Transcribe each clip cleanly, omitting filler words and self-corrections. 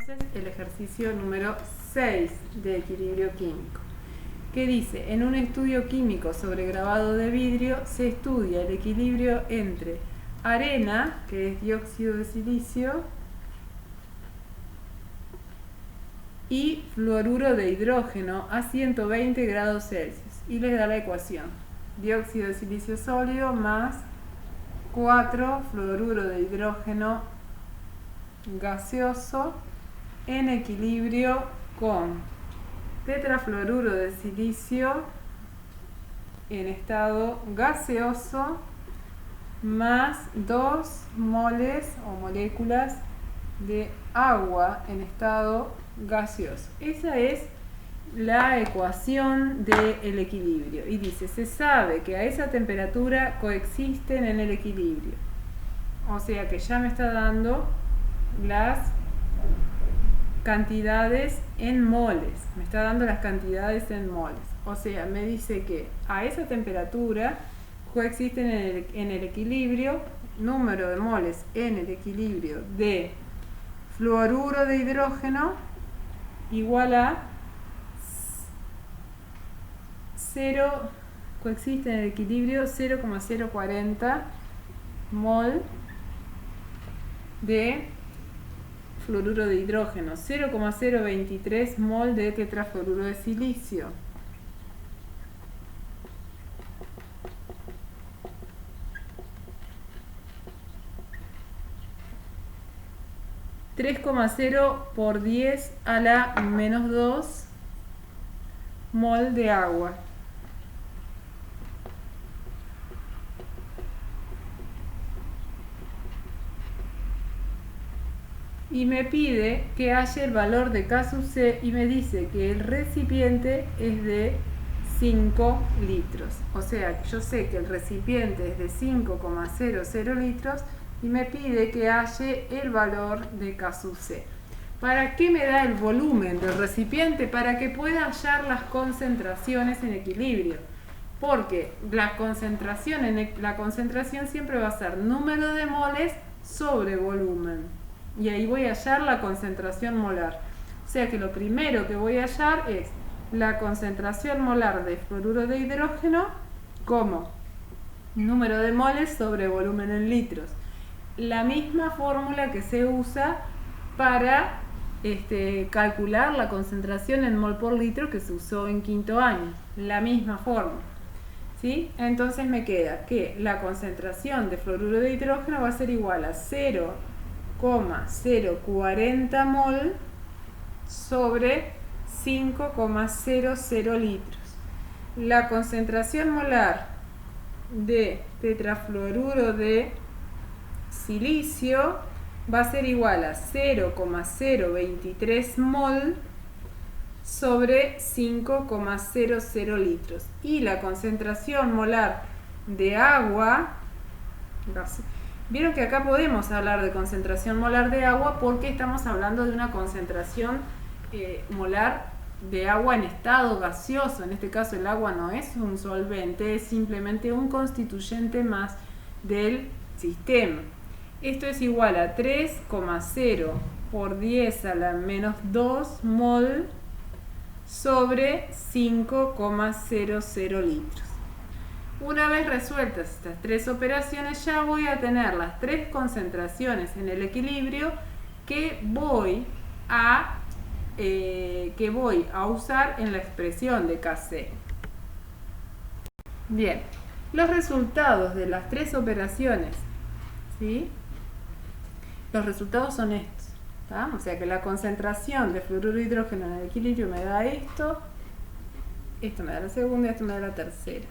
entonces el ejercicio número 6 de equilibrio químico, que dice: en un estudio químico sobre grabado de vidrio se estudia el equilibrio entre arena, que es dióxido de silicio, y fluoruro de hidrógeno a 120 grados Celsius, y les da la ecuación: dióxido de silicio sólido más 4 fluoruro de hidrógeno gaseoso en equilibrio con tetrafluoruro de silicio en estado gaseoso más 2 moles o moléculas de agua en estado gaseoso. Esa es la ecuación del equilibrio, y dice: se sabe que a esa temperatura coexisten en el equilibrio. O sea que ya me está dando las cantidades en moles, o sea, me dice que a esa temperatura coexisten en el equilibrio número de moles en el equilibrio de fluoruro de hidrógeno igual a 0, coexiste en el equilibrio 0,040 mol de fluoruro de hidrógeno, 0,023 mol de tetrafluoruro de silicio, 3,0 por 10 a la menos 2 mol de agua. Y me pide que halle el valor de K sub C, y me dice que el recipiente es de 5 litros. O sea, yo sé que el recipiente es de 5,00 litros y me pide que halle el valor de K sub C. ¿Para qué me da el volumen del recipiente? Para que pueda hallar las concentraciones en equilibrio. Porque la concentración siempre va a ser número de moles sobre volumen. Y ahí voy a hallar la concentración molar. O sea que lo primero que voy a hallar es la concentración molar de fluoruro de hidrógeno como número de moles sobre volumen en litros. La misma fórmula que se usa para calcular la concentración en mol por litro que se usó en quinto año. La misma fórmula, ¿sí? Entonces me queda que la concentración de fluoruro de hidrógeno va a ser igual a 0,040 mol sobre 5,00 litros. La concentración molar de tetrafluoruro de silicio va a ser igual a 0,023 mol sobre 5,00 litros. Y la concentración molar de agua, vieron que acá podemos hablar de concentración molar de agua porque estamos hablando de una concentración molar de agua en estado gaseoso. En este caso el agua no es un solvente, es simplemente un constituyente más del sistema. Esto es igual a 3,0 por 10 a la menos 2 mol sobre 5,00 litros. Una vez resueltas estas tres operaciones, ya voy a tener las tres concentraciones en el equilibrio que voy a usar en la expresión de Kc. Bien, los resultados de las tres operaciones, ¿sí? Los resultados son estos, ¿tá? O sea que la concentración de fluoruro de hidrógeno en el equilibrio me da esto me da la segunda y esto me da la tercera.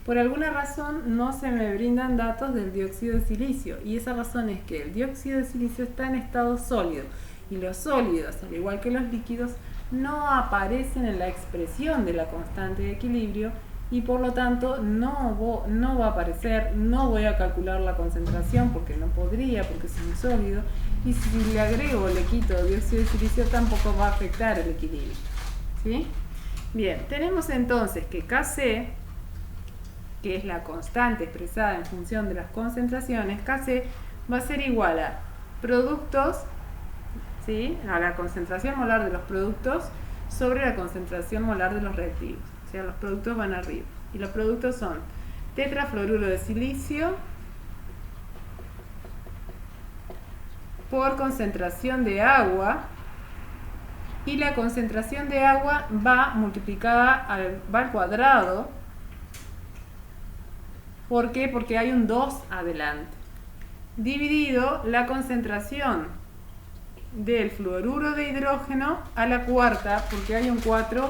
Por alguna razón no se me brindan datos del dióxido de silicio, y esa razón es que el dióxido de silicio está en estado sólido, y los sólidos, al igual que los líquidos, no aparecen en la expresión de la constante de equilibrio, y por lo tanto no va a aparecer, no voy a calcular la concentración porque no podría, porque es un sólido, y si le agrego o le quito dióxido de silicio tampoco va a afectar el equilibrio, ¿sí? Bien, tenemos entonces que Kc, que es la constante expresada en función de las concentraciones, Kc va a ser igual a productos, ¿sí? A la concentración molar de los productos sobre la concentración molar de los reactivos. O sea, los productos van arriba. Y los productos son tetrafluoruro de silicio por concentración de agua, y la concentración de agua va multiplicada va al cuadrado. ¿Por qué? Porque hay un 2 adelante. Dividido la concentración del fluoruro de hidrógeno a la cuarta, porque hay un 4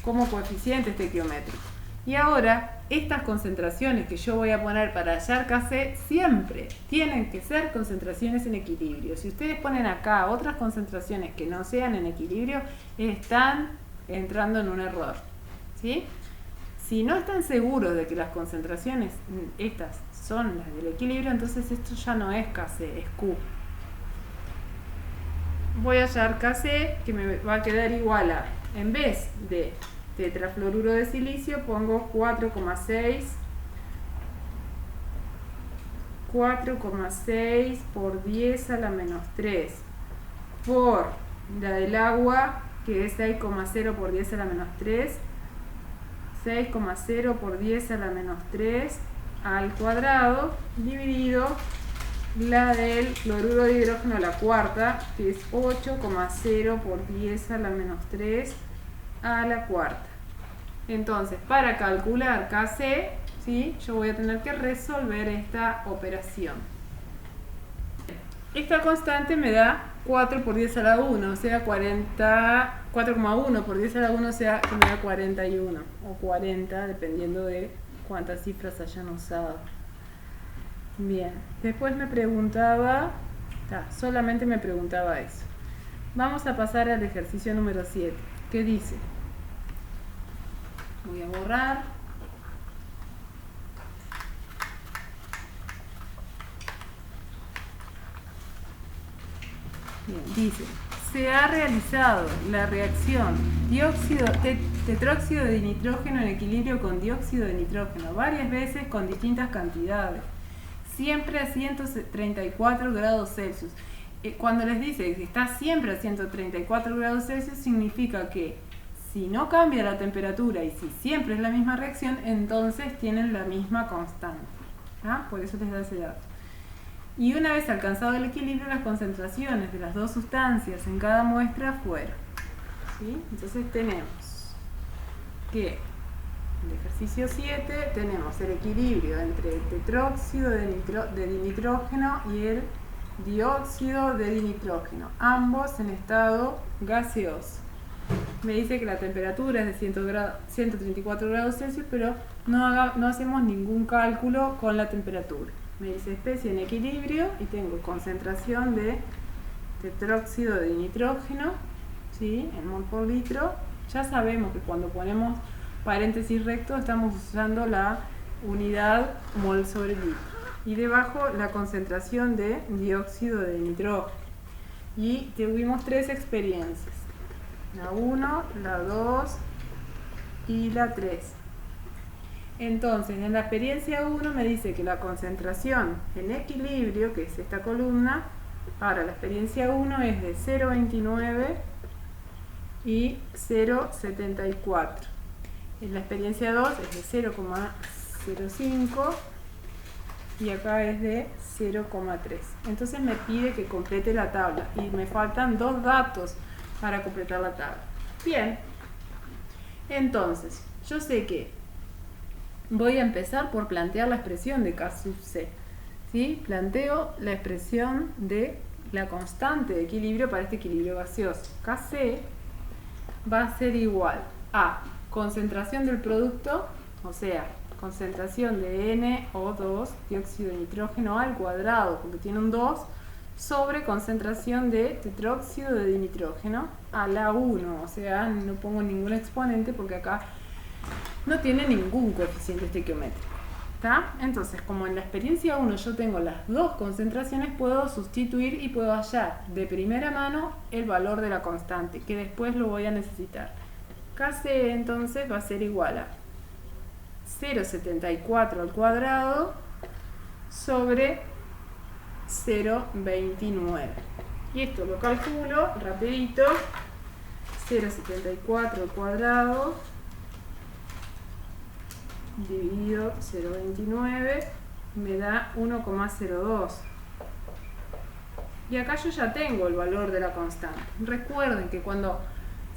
como coeficiente estequiométrico. Y ahora, estas concentraciones que yo voy a poner para hallar Kc siempre tienen que ser concentraciones en equilibrio. Si ustedes ponen acá otras concentraciones que no sean en equilibrio, están entrando en un error, ¿sí? Si no están seguros de que las concentraciones estas son las del equilibrio, entonces esto ya no es Kc, es Q. Voy a hallar Kc, que me va a quedar igual a, en vez de tetrafluoruro de silicio, pongo 4,6 por 10 a la menos 3 por la del agua, que es 6,0 por 10 a la menos 3, 6,0 por 10 a la menos 3 al cuadrado, dividido la del cloruro de hidrógeno a la cuarta, que es 8,0 por 10 a la menos 3 a la cuarta. Entonces, para calcular Kc, ¿sí?, yo voy a tener que resolver esta operación. Esta constante me da 4 por 10 a la 1, o sea 4,1 por 10 a la 1, o sea que me da 41 o 40, dependiendo de cuántas cifras hayan usado. Bien, después me preguntaba, solamente me preguntaba eso. Vamos a pasar al ejercicio número 7, que dice, voy a borrar, bien, dice, se ha realizado la reacción tetróxido de nitrógeno en equilibrio con dióxido de nitrógeno varias veces con distintas cantidades, siempre a 134 grados Celsius. Cuando les dice que está siempre a 134 grados Celsius, significa que si no cambia la temperatura y si siempre es la misma reacción, entonces tienen la misma constante. Por eso les da ese dato. Y una vez alcanzado el equilibrio, las concentraciones de las dos sustancias en cada muestra fueron, ¿sí? Entonces tenemos que en el ejercicio 7 tenemos el equilibrio entre el tetróxido de dinitrógeno y el dióxido de dinitrógeno, ambos en estado gaseoso. Me dice que la temperatura es de 134 grados Celsius, pero no hacemos ningún cálculo con la temperatura. Me dice especie en equilibrio y tengo concentración de tetróxido de nitrógeno, ¿sí?, en mol por litro. Ya sabemos que cuando ponemos paréntesis recto estamos usando la unidad mol sobre litro. Y debajo la concentración de dióxido de nitrógeno. Y tuvimos 3 experiencias. La 1, la 2 y la 3. Entonces, en la experiencia 1 me dice que la concentración en equilibrio, que es esta columna, para la experiencia 1 es de 0,29 y 0,74. En la experiencia 2 es de 0,05 y acá es de 0,3. Entonces me pide que complete la tabla y me faltan 2 datos para completar la tabla. Bien, entonces yo sé que voy a empezar por plantear la expresión de K sub C, ¿sí? Planteo la expresión de la constante de equilibrio para este equilibrio gaseoso. Kc va a ser igual a concentración del producto, o sea, concentración de NO2, dióxido de nitrógeno al cuadrado, porque tiene un 2, sobre concentración de tetróxido de dinitrógeno a la 1, o sea, no pongo ningún exponente porque acá no tiene ningún coeficiente estequiométrico. ¿Está? Entonces, como en la experiencia 1 yo tengo las dos concentraciones, puedo sustituir y puedo hallar de primera mano el valor de la constante, que después lo voy a necesitar. Kc entonces va a ser igual a 0,74 al cuadrado sobre 0,29. Y esto lo calculo rapidito. 0,74 al cuadrado dividido 0,29 me da 1,02. Y acá yo ya tengo el valor de la constante. Recuerden que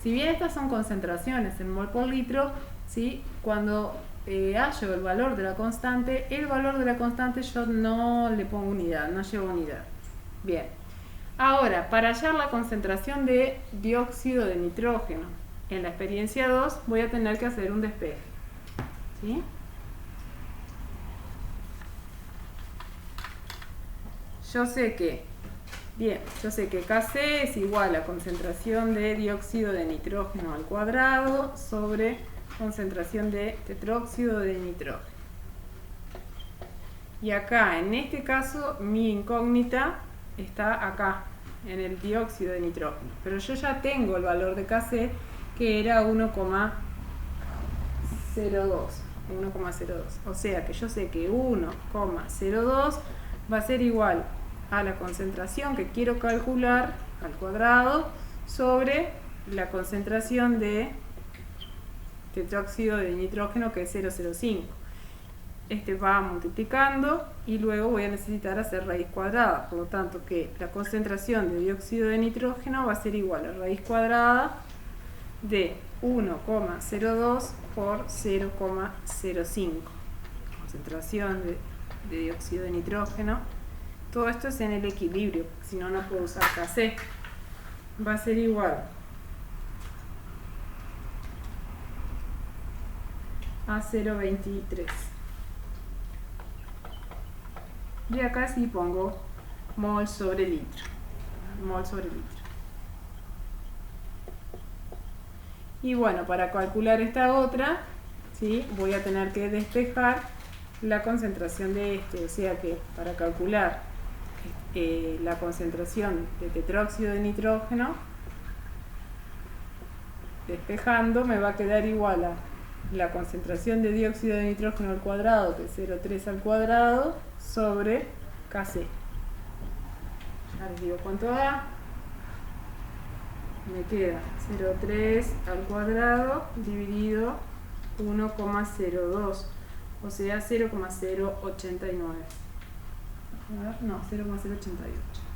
si bien estas son concentraciones en mol por litro, ¿sí? Cuando hallo el valor de la constante, yo no le pongo unidad, no llevo unidad. Bien. Ahora, para hallar la concentración de dióxido de nitrógeno en la experiencia 2, voy a tener que hacer un despeje. ¿Sí? Yo sé que Kc es igual a concentración de dióxido de nitrógeno al cuadrado sobre concentración de tetróxido de nitrógeno. Y acá, en este caso, mi incógnita está acá, en el dióxido de nitrógeno. Pero yo ya tengo el valor de Kc, que era 1,02. O sea que yo sé que 1,02 va a ser igual a la concentración que quiero calcular al cuadrado sobre la concentración de tetróxido de nitrógeno, que es 0,05. Este va multiplicando y luego voy a necesitar hacer raíz cuadrada. Por lo tanto, que la concentración de dióxido de nitrógeno va a ser igual a raíz cuadrada de 1,02 por 0,05. Concentración de dióxido de nitrógeno. Todo esto es en el equilibrio, si no, no puedo usar Kc. Va a ser igual a 0,23. Y acá sí pongo mol sobre litro. Mol sobre litro. Y bueno, para calcular esta otra, ¿sí? Voy a tener que despejar la concentración de este. O sea que para calcular la concentración de tetróxido de nitrógeno, despejando, me va a quedar igual a la concentración de dióxido de nitrógeno al cuadrado, que es 0,3 al cuadrado, sobre Kc. Ya les digo cuánto da. Me queda 0,3 al cuadrado dividido 1,02, o sea 0,089. No, 0,088.